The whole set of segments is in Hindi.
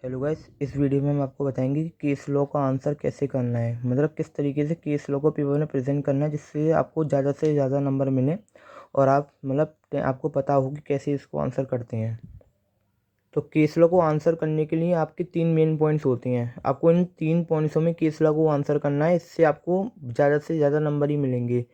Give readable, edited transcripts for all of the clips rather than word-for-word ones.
हेलो गाइस, इस वीडियो में हम आपको बताएंगे कि केस लॉ का आंसर कैसे करना है। मतलब किस तरीके से केस लॉ को पेपर में प्रेजेंट करना है जिससे आपको ज़्यादा से ज़्यादा नंबर मिले और आप आपको पता हो कि कैसे इसको आंसर करते हैं। तो केस लॉ को आंसर करने के लिए आपके 3 मेन पॉइंट्स होते हैं। आपको इन 3 पॉइंट्सों में केस लॉ को आंसर करना है, इससे आपको ज़्यादा से ज़्यादा नंबर ही मिलेंगे।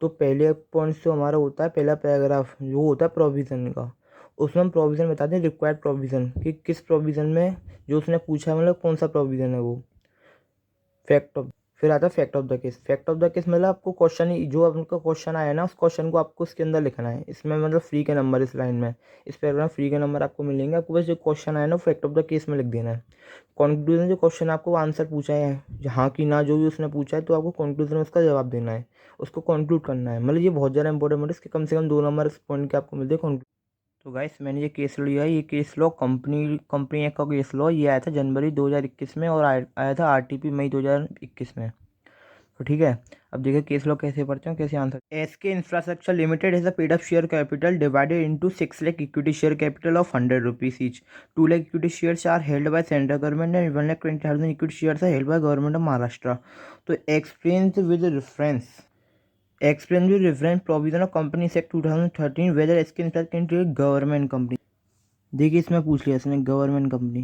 तो पहले पॉइंट जो हमारा होता है, पहला पैराग्राफ जो होता है प्रोविज़न का, उसमें हम प्रोविज़न बताते हैं, रिक्वायर्ड प्रोविज़न कि किस प्रोविज़न में जो उसने पूछा है मतलब कौन सा प्रोविज़न है वो। फैक्ट ऑफ फिर आता है fact of the case. Fact of the case मतलब आपको क्वेश्चन जो आपका क्वेश्चन आया ना, उस क्वेश्चन को आपको उसके अंदर लिखना है। इसमें मतलब फ्री के नंबर, इस लाइन में, इस पैराग्राफ फ्री के नंबर आपको मिलेंगे। आपको बस जो क्वेश्चन आया ना फैक्ट ऑफ द केस में लिख देना है। कंक्लूजन जो क्वेश्चन आपको आंसर पूछा है, हाँ कि ना, जो भी उसने पूछा है, तो आपको कंक्लूजन में उसका जवाब देना है, उसको कंक्लूड करना है। मतलब ये बहुत ज़्यादा इंपॉर्टेंट है, इसके कम से कम 2 नंबर इस पॉइंट के आपको मिलते हैं। तो गाइस, मैंने ये केस लिया है। ये केस लॉ कंपनी एक्ट का केस लॉ ये आया था जनवरी 2021 में और आया था आरटीपी मई 2021 में। तो ठीक है, अब देखिए केस लॉ कैसे पढ़ते हैं, कैसे answer. SK infrastructure limited has a paid up share capital divided into 6 lakh equity share capital of 100 rupees each. 2 lakh equity shares are held by central government and 1,20,000 equity shares are held by government of Maharashtra. तो explain with reference provision of Companies Act 2013 whether SK Infra can be a government company. देखिए इसमें पूछ लिया इसने गवर्नमेंट कंपनी,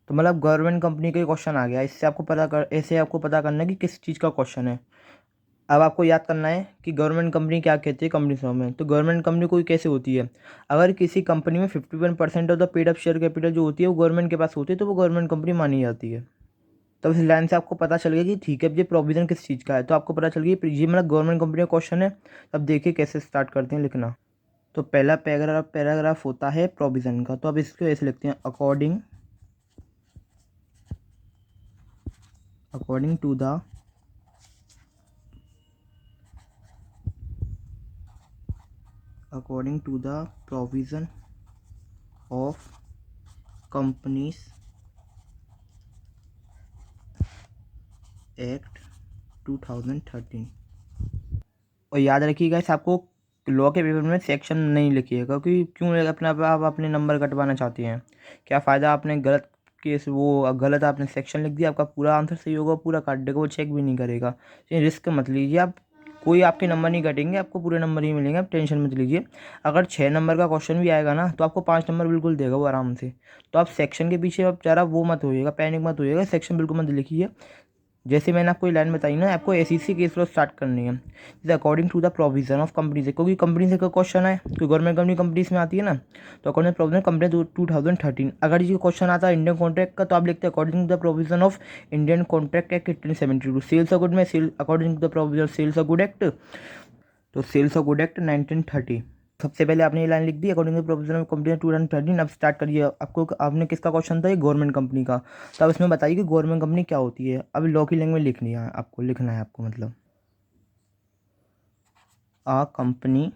तो मतलब गवर्नमेंट कंपनी का क्वेश्चन आ गया। ऐसे आपको पता करना है कि किस चीज़ का क्वेश्चन है। अब आपको याद करना है कि गवर्नमेंट कंपनी क्या कहती है कंपनी फॉर्म में। तो गवर्नमेंट कंपनी कोई कैसे होती है, अगर किसी कंपनी में 51% of the paid up share capital जो होती है वो गवर्नमेंट के पास होती है तो वो गवर्नमेंट कंपनी मानी जाती है। तब इस लाइन से आपको पता चल गया कि ठीक है ये प्रोविजन किस चीज़ का है। तो आपको पता चल गया ये मतलब गवर्नमेंट कंपनी का क्वेश्चन है। अब देखिए कैसे स्टार्ट करते हैं लिखना। तो पहला पैराग्राफ होता है प्रोविजन का। तो अब इसको ऐसे लिखते हैं, according to the provision of companies act 2013। और याद रखिएगा इस आपको लॉ के पेपर में सेक्शन नहीं लिखिएगा, क्योंकि क्यों अपना आप अपने नंबर कटवाना चाहते हैं, क्या फ़ायदा। आपने गलत केस वो गलत आपने सेक्शन लिख दिया, आपका पूरा आंसर सही होगा, पूरा काट देगा, वो चेक भी नहीं करेगा। ये रिस्क मत लीजिए आप, कोई आपके नंबर नहीं कटेंगे, आपको पूरे नंबर ही मिलेंगे, आप टेंशन मत लीजिए। अगर 6 नंबर का क्वेश्चन भी आएगा ना तो आपको 5 नंबर बिल्कुल देगा वो आराम से। तो आप सेक्शन के पीछे आप ज़रा वो मत होइएगा, पैनिक मत होइएगा, सेक्शन बिल्कुल मत लिखिए। जैसे मैंने आपको ये लाइन बताई ना, आपको एसईसी केस लॉ स्टार्ट करनी है, जैसे according to the provision of company से, क्योंकि कंपनी से का क्वेश्चन है, क्योंकि गवर्नमेंट कंपनीज में आती है ना। तो अकॉर्डिंग प्रोविजन कंपनी 2013। अगर ये क्वेश्चन आता है इंडियन कॉन्ट्रैक्ट का, तो आप लिखते हैं according to the provision of Indian contract act 1872। Sales of good में according to the provision sales of good act, तो सेल्स ऑफ गुड एक्ट 1930। सबसे पहले आपने ये लाइन लिख दी according to provision of company 2013। अब स्टार्ट करिए। आपको आपने किसका क्वेश्चन था, ये गवर्नमेंट कंपनी का। तो अब इसमें बताइए कि गवर्नमेंट कंपनी क्या होती है। अब लॉ की लैंग्वेज लिखनी है आपको, लिखना है आपको, मतलब a company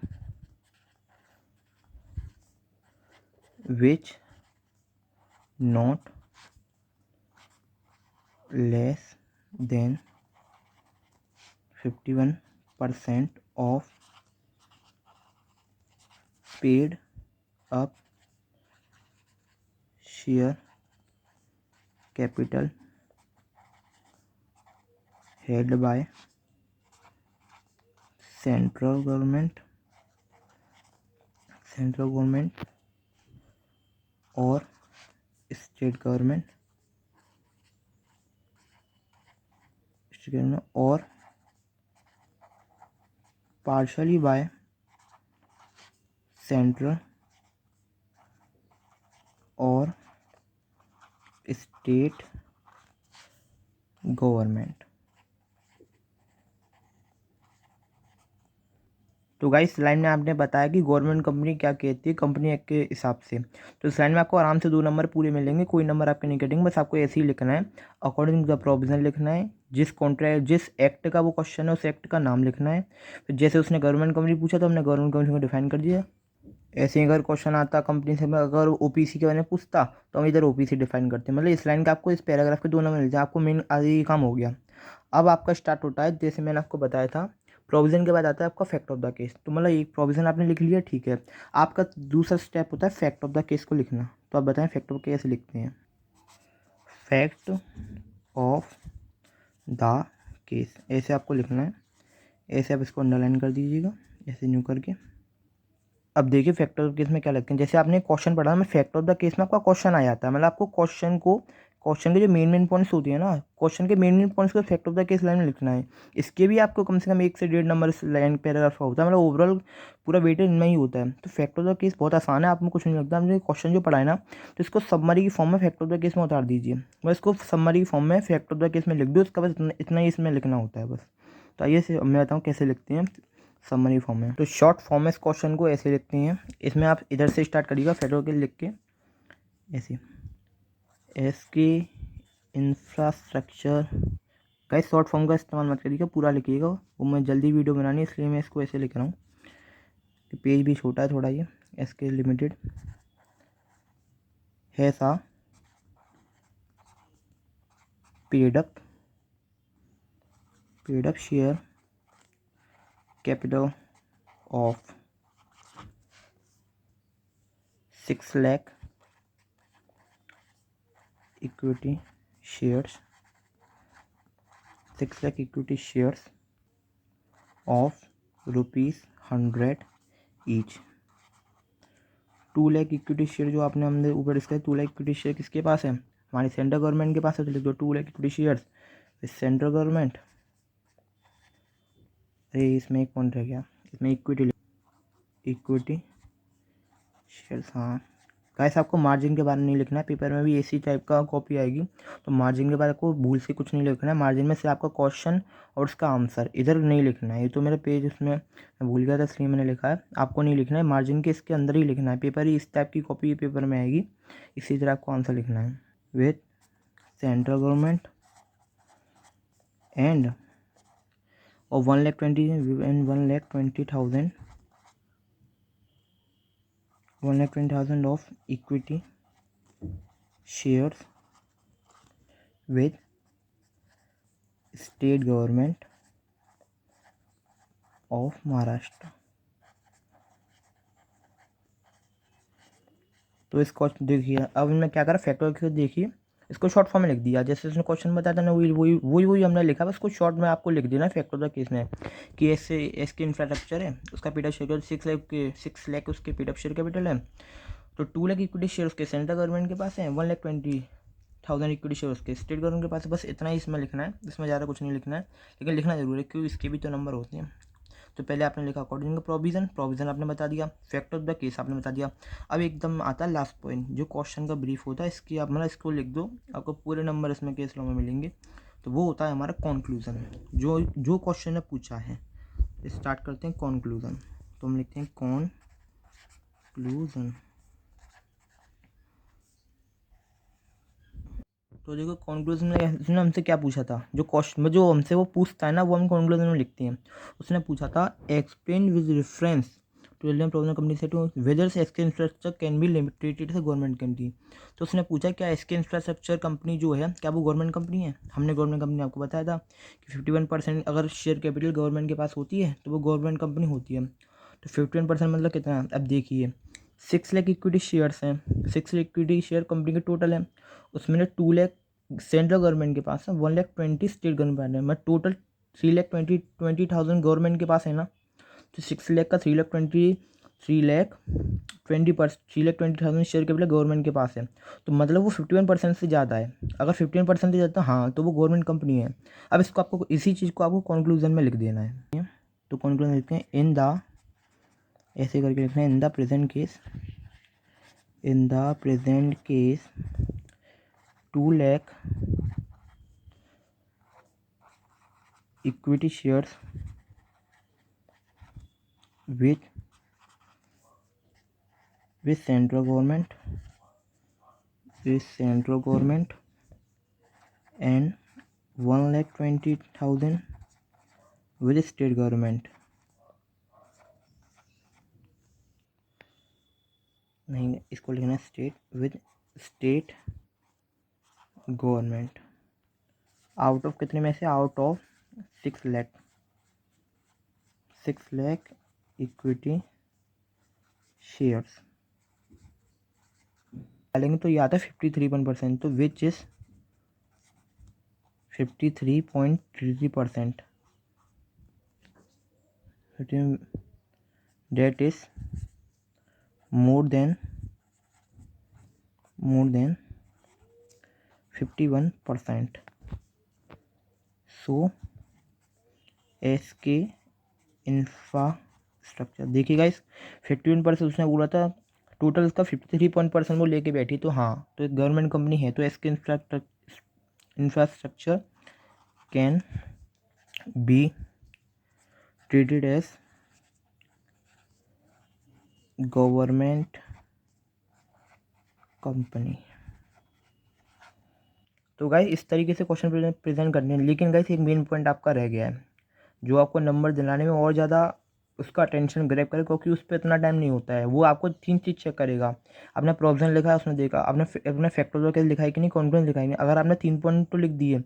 which not less than 51% of paid up share capital held by central government और स्टेट गवर्नमेंट और पार्शली बाय सेंट्रल और स्टेट गवर्नमेंट। तो गाइस लाइन में आपने बताया कि गवर्नमेंट कंपनी क्या कहती है कंपनी एक्ट के हिसाब से। तो इस लाइन में आपको आराम से 2 नंबर पूरे मिलेंगे, कोई नंबर आपके नहीं कटेंगे, बस आपको ऐसे ही लिखना है। अकॉर्डिंग टू द प्रोविजन लिखना है, जिस एक्ट का वो क्वेश्चन है उस एक्ट का नाम लिखना है। फिर जैसे उसने गवर्नमेंट कंपनी पूछा तो हमने गवर्नमेंट कंपनी को डिफाइन कर दिया। ऐसे ही अगर क्वेश्चन आता कंपनी से, अगर ओपीसी के बारे में पूछता तो हम इधर ओपीसी डिफाइन करते हैं। मतलब इस लाइन का आपको इस पैराग्राफ के 2 नंबर मिलते हैं, आपको मेन आधी काम हो गया। अब आपका स्टार्ट होता है, जैसे मैंने आपको बताया था, प्रोविज़न के बाद आता है आपका फैक्ट ऑफ द केस। तो मतलब एक प्रोविज़न आपने लिख लिया, ठीक है। आपका दूसरा स्टेप होता है फैक्ट ऑफ द केस को लिखना। तो आप बताएं फैक्ट ऑफ कैसे लिखते हैं। फैक्ट ऑफ द केस ऐसे आपको लिखना है, ऐसे आप इसको अंडरलाइन कर दीजिएगा, ऐसे न्यू करके। अब देखिए फैक्ट ऑफ द केस में क्या लगते हैं। जैसे आपने क्वेश्चन पढ़ा मैं फैक्ट ऑफ द केस में आपका क्वेश्चन आ जाता है, मतलब आपको क्वेश्चन के जो मेन पॉइंट्स होती है ना, क्वेश्चन के मेन पॉइंट्स को fact of the case line में लिखना है। इसके भी आपको कम से कम 1 से 1.5 नंबर इस लाइन पैराग्राफ का होता है, मतलब ओवरऑल पूरा वेटेज इनमें ही होता है। तो फैक्ट ऑफ द केस बहुत आसान है, आपको कुछ नहीं लगता। आपने क्वेश्चन जो पढ़ा है ना, तो इसको सबमरी की फॉर्म में फैक्ट ऑफ द केस में उतार दीजिए। बस इसको सबमरी की फॉर्म में फैक्ट ऑफ द केस में लिख दो, उसका बस इतना ही इसमें लिखना होता है बस। तो आइए मैं बताऊँ कैसे लिखते हैं समरी फॉर्म में। तो शॉर्ट फॉर्म में इस क्वेश्चन को ऐसे लिखते हैं। इसमें आप इधर से स्टार्ट करिएगा फैक्ट ऑफ द केस लिख के, ऐसे इसके इंफ्रास्ट्रक्चर का शॉर्ट फॉर्म का इस्तेमाल मत करिएगा, पूरा लिखिएगा। वो मैं जल्दी वीडियो बनानी है इसलिए मैं इसको ऐसे लिख रहा हूँ। पेज भी छोटा है थोड़ा, ये एसके लिमिटेड है सा paid up share capital of 6 lakh equity shares 6 lakh equity shares of ₹100 each. 2 lakh equity share जो आपने हमने ऊपर डिस्कस, 2 लाख इक्विटी शेयर किसके पास है, हमारी सेंट्रल गवर्नमेंट के पास है। तो लिख दो 2 lakh equity shares central government. अरे इसमें एक पॉइंट रह गया, इसमें इक्विटी शेयर्स। हाँ गाइस, आपको मार्जिन के बारे में नहीं लिखना है, पेपर में भी इसी टाइप का कॉपी आएगी। तो मार्जिन के बारे में आपको भूल से कुछ नहीं लिखना है। मार्जिन में से आपका क्वेश्चन और उसका आंसर इधर नहीं लिखना है। ये तो मेरा पेज उसमें मैं भूल गया था इसलिए मैंने लिखा है, आपको नहीं लिखना है। मार्जिन के इसके अंदर ही लिखना है। पेपर ही इस टाइप की कॉपी पेपर में आएगी, इसी तरह आपको आंसर लिखना है। विथ सेंट्रल गवर्नमेंट एंड और 1,20,000 of equity shares with state government of Maharashtra. तो इसको देखिए, अब मैं क्या करा फैक्टर को देखिए, इसको शॉर्ट फॉर्म में लिख दिया। जैसे उसने क्वेश्चन बताया था ना, वही हमने लिखा, बस कुछ शॉर्ट में आपको लिख देना फैक्टर ऑफ द केस में कि ऐसे इसके इंफ्रास्ट्रक्चर है, उसका पीडअप शेयर 6 लाख उसके पीडअप शेयर कैपिटल है। तो 2 लाख इक्विटी शेयर उसके सेंट्रल गवर्नमेंट के पास है, 1,20,000 इक्विटी शेयर उसके स्टेट गवर्नमेंट के पास है। बस इतना ही इसमें लिखना है, इसमें ज़्यादा कुछ नहीं लिखना है, लेकिन लिखना जरूर है क्यों, इसके भी तो नंबर होते हैं। तो पहले आपने लिखा अकॉर्डिंग टू प्रोविज़न आपने बता दिया, फैक्ट ऑफ द केस आपने बता दिया। अब एकदम आता है लास्ट पॉइंट जो क्वेश्चन का ब्रीफ होता है, इसकी आप मतलब इसको लिख दो, आपको पूरे नंबर इसमें केस लॉ में मिलेंगे। तो वो होता है हमारा कॉन्क्लूज़न, जो क्वेश्चन ने पूछा है। स्टार्ट करते हैं कॉन्क्लूज़न। तो हम लिखते हैं कॉन्क्लूज़न। तो देखो कॉन्क्लूजन में उसने हमसे क्या पूछा था, जो क्वेश्चन जो हमसे वो पूछता है ना, वो हम कॉन्क्लूजन में लिखते हैं। उसने पूछा था explain with reference to Indian provision company से टू वेदर से SK infrastructure can be limited से गवर्नमेंट कंपनी। तो उसने पूछा क्या एसके इंफ्रास्ट्रक्चर कंपनी जो है क्या वो गवर्नमेंट कंपनी है। हमने गवर्नमेंट कंपनी आपको बताया था कि 51% अगर शेयर कैपिटल गवर्नमेंट के पास होती है तो वो गवर्नमेंट कंपनी होती है। तो 51% मतलब कितना, अब देखिए 6 लाख इक्विटी शेयर्स हैं, 6 लाख इक्विटी शेयर कंपनी के टोटल है, उसमें 2 लाख सेंट्रल गवर्नमेंट के पास है, 1,20,000 स्टेट गवर्नमेंट है, मैं टोटल 3,20,000 गवर्नमेंट के पास है ना। तो 6 लाख का 3,20,000 शेयर कैपिटल गवर्नमेंट के पास है, तो मतलब वो 51% से ज़्यादा है। अगर 51% से ज़्यादा हाँ तो वो गवर्नमेंट कंपनी है। अब इसको आपको इसी चीज़ को आपको कंक्लूजन में लिख देना है। तो कंक्लूजन लिखते हैं इन द, ऐसे करके लिखना है in the present case 2 lakh equity shares with central government and 1,20,000 with state government। नहीं, इसको लिखना स्टेट गवर्नमेंट। आउट ऑफ कितने में से, out of 6 lakh. 6 lakh equity shares डालेंगे तो ये आता है 53%, तो which is 53.33%, that is more than 51%। So SK infrastructure, देखिए गाइस 51% उसने बोला था, टोटल उसका 53% वो लेके बैठी, तो हाँ, तो एक गवर्नमेंट कंपनी है, तो SK infrastructure can be treated as government company. तो गाइस इस तरीके से क्वेश्चन प्रेजेंट करने हैं, लेकिन गाइस एक मेन पॉइंट आपका रह गया है जो आपको नंबर दिलाने में और ज़्यादा उसका अटेंशन ग्रैब करे, क्योंकि उस पर इतना टाइम नहीं होता है। वो आपको 3 चीज़ चेक करेगा, आपने प्रोविजन लिखा है उसने देखा, आपने अपने फैक्टर्स कैसे लिखा है कि नहीं, कॉन्फिडेंस लिखा है कि नहीं। अगर आपने 3 पॉइंट तो लिख दिए,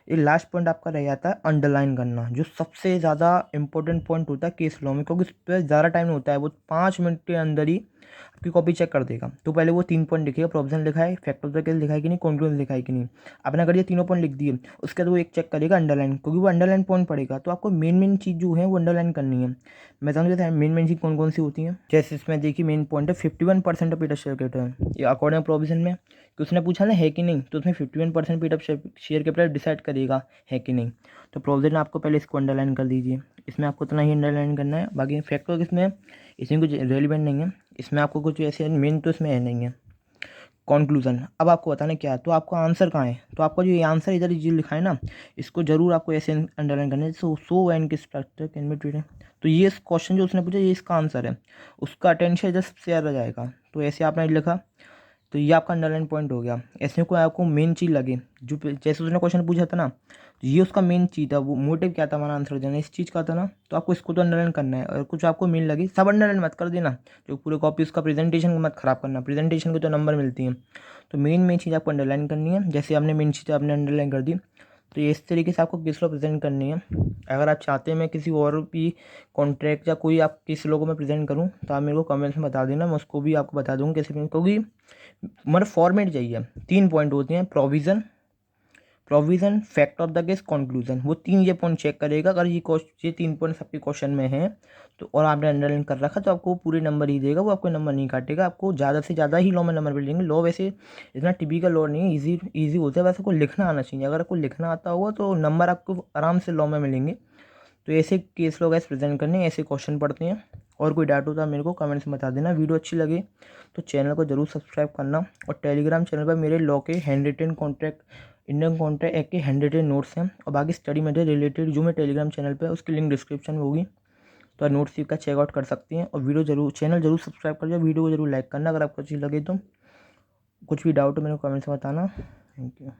ये लास्ट पॉइंट आपका रह जाता है अंडरलाइन करना, जो सबसे ज़्यादा इंपॉर्टेंट पॉइंट होता है केस लॉ में, क्योंकि उस पर ज़्यादा टाइम नहीं होता है, वो 5 मिनट के अंदर ही आपकी कॉपी चेक कर देगा। तो पहले वो 3 पॉइंट लिखिएगा, प्रोविजन लिखा है, फैक्टर्स कैसे लिखा है कि नहीं, कॉन्फिडेंस लिखा है कि नहीं। आपने अगर ये तीनों पॉइंट लिख दिए, उसके बाद वो एक चेक करेगा अंडरलाइन, क्योंकि वो अंडरलाइन पॉइंट पड़ेगा, तो आपको मेन चीज़ जो है वो अंडरलाइन करनी है। मैं समझ गया था मेन चीज़ कौन कौन सी होती हैं। जैसे इसमें देखिए मेन पॉइंट है 51% ऑफ पीटर शेयर कैपिटल, ये अकॉर्डिंग प्रोविजन में कि उसने पूछा ना है कि नहीं, तो उसमें 51% पीटर शेयर कैपिटल डिसाइड करेगा है कि नहीं। तो प्रोविजन आपको पहले इसको अंडरलाइन कर दीजिए, इसमें आपको इतना ही अंडरलाइन करना है, बाकी फैक्टर इसमें कुछ रेलिवेंट नहीं है, इसमें आपको कुछ ऐसे मेन तो इसमें है नहीं है। कंक्लूजन, अब आपको बताना क्या है, तो आपका आंसर कहाँ है, तो आपका जो ये आंसर इधर जो लिखा है ना, इसको जरूर आपको ऐसे अंडरलाइन करना है। सो एन की स्ट्रक्चर कैन बी ट्रीटेड, तो ये क्वेश्चन जो उसने पूछा ये इसका आंसर है, उसका अटेंशन इधर सबसे ज़्यादा जाएगा, तो ऐसे आपने लिखा, तो ये आपका अंडरलाइन पॉइंट हो गया। ऐसे कोई आपको मेन चीज़ लगे, जो जैसे उसने क्वेश्चन पूछा था ना, तो ये उसका मेन चीज़ था, वो मोटिव क्या था हमारा आंसर देना इस चीज़ का था ना, तो आपको इसको तो अंडरलाइन करना है। और कुछ आपको मेन लगे सब अंडरलाइन मत कर देना, जो पूरे कॉपी उसका प्रेजेंटेशन को मत खराब करना, प्रेजेंटेशन को तो नंबर मिलती हैं। तो मेन चीज़ आपको अंडरलाइन करनी है, जैसे आपने मेन चीज़ आपने अंडरलाइन कर दी, तो ये इस तरीके से आपको केस लॉ प्रेजेंट करनी है। अगर आप चाहते हैं मैं किसी और भी कॉन्ट्रैक्ट या कोई आप केस लॉ को मैं प्रेजेंट करूँ, तो आप मेरे को कमेंट्स में बता देना, मैं उसको भी आपको बता दूँगा कैसे, क्योंकि मतलब फॉर्मेट चाहिए। 3 पॉइंट होते हैं, provision fact of the case conclusion, वो 3 ये पॉइंट चेक करेगा। अगर ये 3 पॉइंट सबके क्वेश्चन में हैं, तो और आपने अंडरलाइन कर रखा, तो आपको पूरे नंबर ही देगा, वो आपको नंबर नहीं काटेगा, आपको ज़्यादा से ज़्यादा ही लॉ में नंबर मिलेंगे। लॉ वैसे इतना टिपिकल लॉ नहीं है, ईजी होता है, वैसे को लिखना आना चाहिए। अगर आपको लिखना आता होगा तो नंबर आपको आराम से लॉ में मिलेंगे। तो ऐसे केस लॉ गैस प्रेजेंट करने, ऐसे क्वेश्चन पढ़ते हैं। और कोई डाउट होता है मेरे को कमेंट्स में बता देना। वीडियो अच्छी लगे तो चैनल को जरूर सब्सक्राइब करना, और टेलीग्राम चैनल पर मेरे लॉ के hand written contract, Indian contract act के हैंड रिटन नोट्स हैं, और बाकी स्टडी मटेरियल रिलेटेड जो मैं टेलीग्राम चैनल पर, उसकी लिंक डिस्क्रिप्शन में होगी, तो आप नोट्स का चेकआउट कर सकते हैं। और वीडियो जरूर, चैनल जरूर सब्सक्राइब कर जाओ, वीडियो को जरूर लाइक करना अगर आपको अच्छी लगे तो। कुछ भी डाउट हो मेरे को कमेंट्स में बताना। Thank you.